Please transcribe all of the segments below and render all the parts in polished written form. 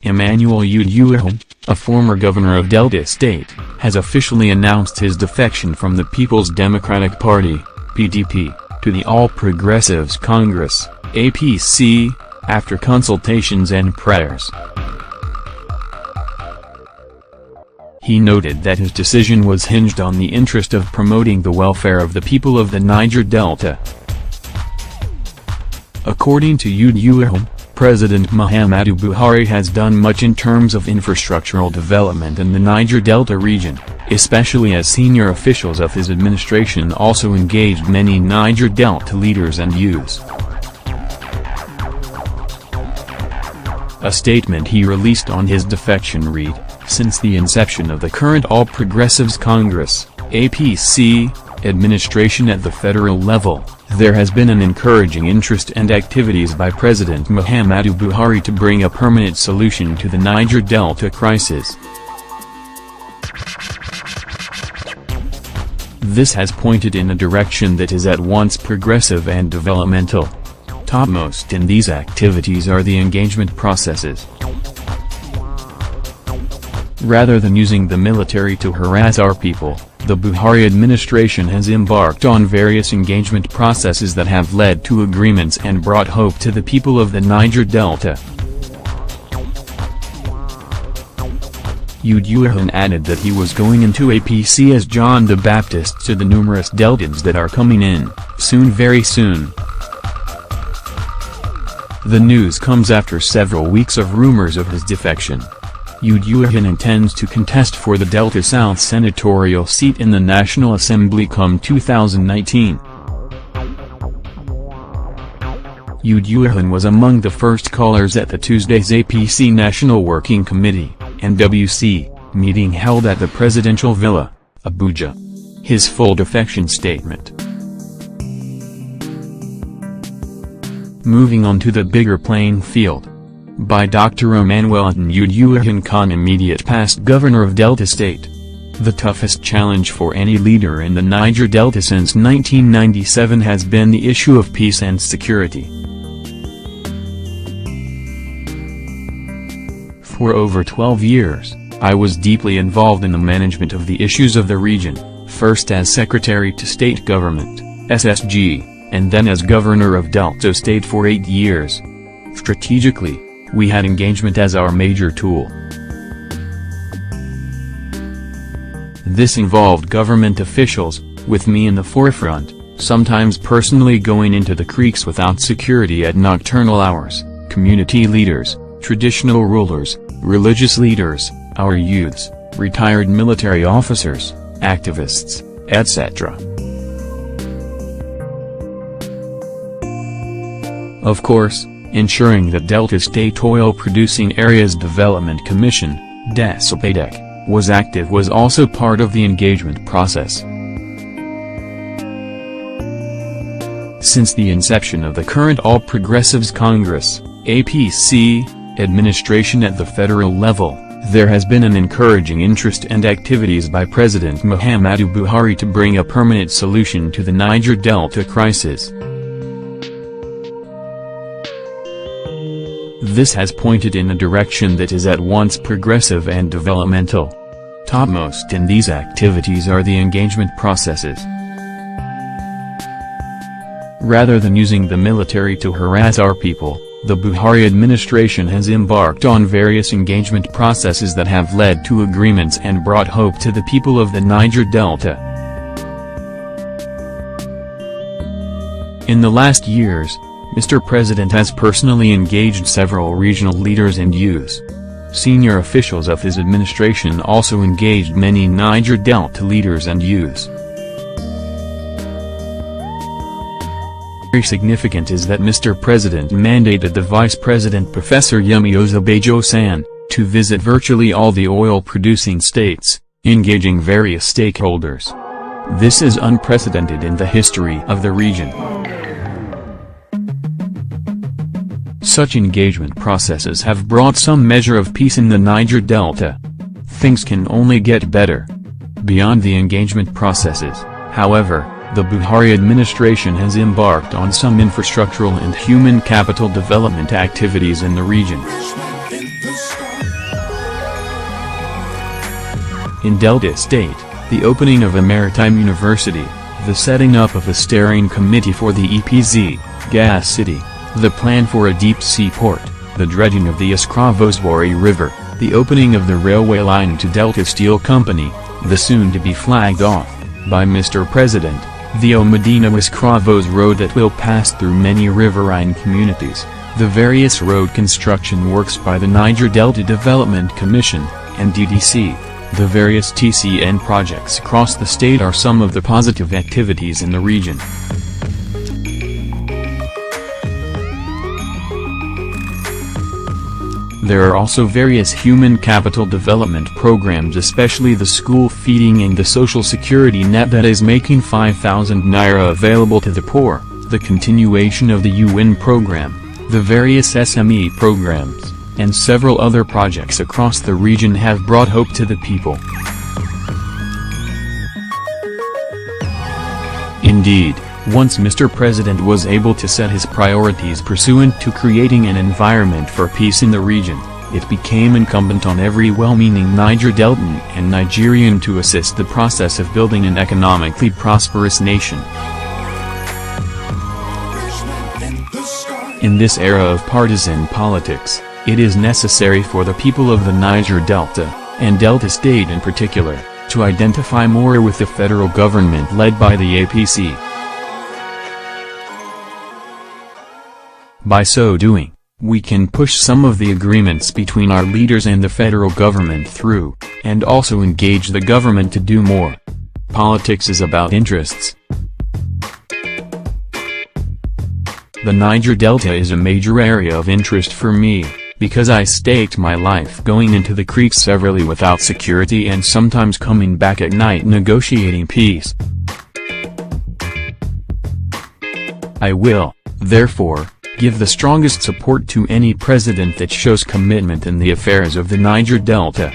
Emmanuel Uduaghan, a former governor of Delta State, has officially announced his defection from the People's Democratic Party, PDP, to the All Progressives Congress, APC, after consultations and prayers. He noted that his decision was hinged on the interest of promoting the welfare of the people of the Niger Delta. According to Uduaghan, President Muhammadu Buhari has done much in terms of infrastructural development in the Niger Delta region, especially as senior officials of his administration also engaged many Niger Delta leaders and youths. A statement he released on his defection read, "Since the inception of the current All Progressives Congress, APC, administration at the federal level, there has been an encouraging interest and activities by President Muhammadu Buhari to bring a permanent solution to the Niger Delta crisis. This has pointed in a direction that is at once progressive and developmental. Topmost in these activities are the engagement processes. Rather than using the military to harass our people, the Buhari administration has embarked on various engagement processes that have led to agreements and brought hope to the people of the Niger Delta." Uduaghan added that he was going into APC as John the Baptist to the numerous Deltans that are coming in, soon, very soon. The news comes after several weeks of rumors of his defection. Uduaghan intends to contest for the Delta South senatorial seat in the National Assembly come 2019. Uduaghan was among the first callers at the Tuesday's APC National Working Committee, NWC, meeting held at the Presidential Villa, Abuja. His full defection statement. Moving on to the bigger playing field. By Dr. Emmanuel Uduaghan Khan, immediate past governor of Delta State. The toughest challenge for any leader in the Niger Delta since 1997 has been the issue of peace and security. For over 12 years, I was deeply involved in the management of the issues of the region, first as Secretary to State Government, SSG, and then as Governor of Delta State for 8 years. Strategically, we had engagement as our major tool. This involved government officials, with me in the forefront, sometimes personally going into the creeks without security at nocturnal hours, community leaders, traditional rulers, religious leaders, our youths, retired military officers, activists, etc. Of course, ensuring that Delta State Oil Producing Areas Development Commission, DESOPADEC, was active was also part of the engagement process. Since the inception of the current All Progressives Congress, APC, administration at the federal level, there has been an encouraging interest and activities by President Muhammadu Buhari to bring a permanent solution to the Niger Delta crisis. This has pointed in a direction that is at once progressive and developmental. Topmost in these activities are the engagement processes. Rather than using the military to harass our people, the Buhari administration has embarked on various engagement processes that have led to agreements and brought hope to the people of the Niger Delta. In the last years, Mr. President has personally engaged several regional leaders and youths. Senior officials of his administration also engaged many Niger Delta leaders and youths. Very significant is that Mr. President mandated the Vice President Professor Yemi Osinbajo-San to visit virtually all the oil-producing states, engaging various stakeholders. This is unprecedented in the history of the region. Such engagement processes have brought some measure of peace in the Niger Delta. Things can only get better. Beyond the engagement processes, however, the Buhari administration has embarked on some infrastructural and human capital development activities in the region. In Delta State, the opening of a maritime university, the setting up of a steering committee for the EPZ, Gas City, the plan for a deep-sea port, the dredging of the Oskravožvory River, the opening of the railway line to Delta Steel Company, the soon-to-be flagged off, by Mr. President, the Omedina-Oskravož road that will pass through many riverine communities, the various road construction works by the Niger Delta Development Commission, and DDC, the various TCN projects across the state are some of the positive activities in the region. There are also various human capital development programs, especially the school feeding and the social security net that is making 5,000 naira available to the poor, the continuation of the UN program, the various SME programs, and several other projects across the region have brought hope to the people. Indeed, once Mr. President was able to set his priorities pursuant to creating an environment for peace in the region, it became incumbent on every well-meaning Niger Deltan and Nigerian to assist the process of building an economically prosperous nation. In this era of partisan politics, it is necessary for the people of the Niger Delta, and Delta State in particular, to identify more with the federal government led by the APC. By so doing, we can push some of the agreements between our leaders and the federal government through, and also engage the government to do more. Politics is about interests. The Niger Delta is a major area of interest for me, because I staked my life going into the creeks severally without security and sometimes coming back at night negotiating peace. I will, therefore, give the strongest support to any president that shows commitment in the affairs of the Niger Delta.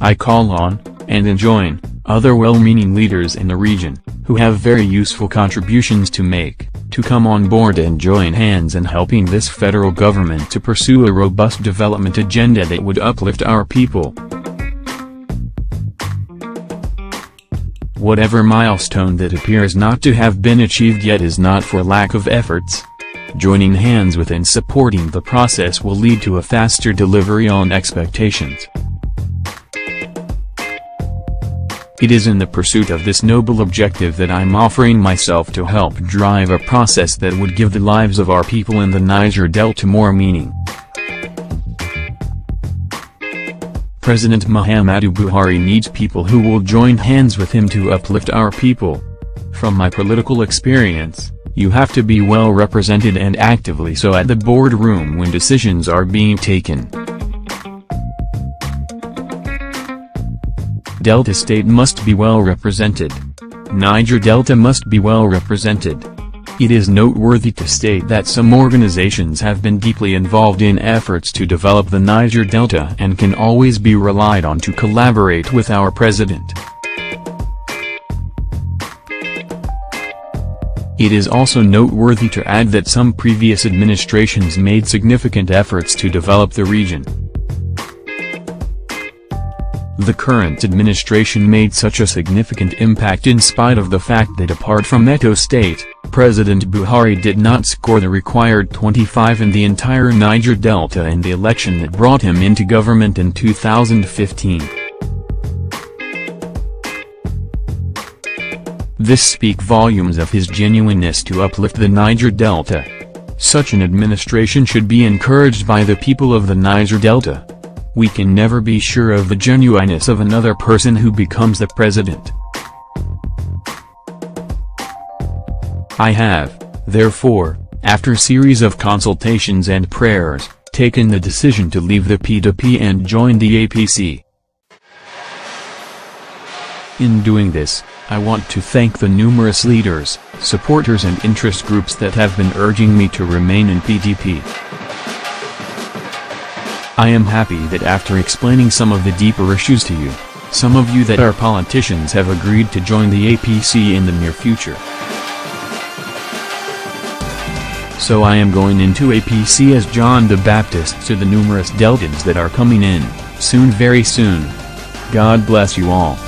I call on, and enjoin, other well-meaning leaders in the region, who have very useful contributions to make, to come on board and join hands in helping this federal government to pursue a robust development agenda that would uplift our people. Whatever milestone that appears not to have been achieved yet is not for lack of efforts. Joining hands with and supporting the process will lead to a faster delivery on expectations. It is in the pursuit of this noble objective that I'm offering myself to help drive a process that would give the lives of our people in the Niger Delta more meaning. President Muhammadu Buhari needs people who will join hands with him to uplift our people. From my political experience, you have to be well represented and actively so at the boardroom when decisions are being taken. Delta State must be well represented. Niger Delta must be well represented. It is noteworthy to state that some organizations have been deeply involved in efforts to develop the Niger Delta and can always be relied on to collaborate with our president. It is also noteworthy to add that some previous administrations made significant efforts to develop the region. The current administration made such a significant impact in spite of the fact that apart from Edo State, President Buhari did not score the required 25 in the entire Niger Delta in the election that brought him into government in 2015. This speaks volumes of his genuineness to uplift the Niger Delta. Such an administration should be encouraged by the people of the Niger Delta. We can never be sure of the genuineness of another person who becomes the president. I have, therefore, after series of consultations and prayers, taken the decision to leave the PDP and join the APC. In doing this, I want to thank the numerous leaders, supporters and interest groups that have been urging me to remain in PDP. I am happy that after explaining some of the deeper issues to you, some of you that are politicians have agreed to join the APC in the near future. So I am going into APC as John the Baptist to the numerous Deltans that are coming in, soon, very soon. God bless you all.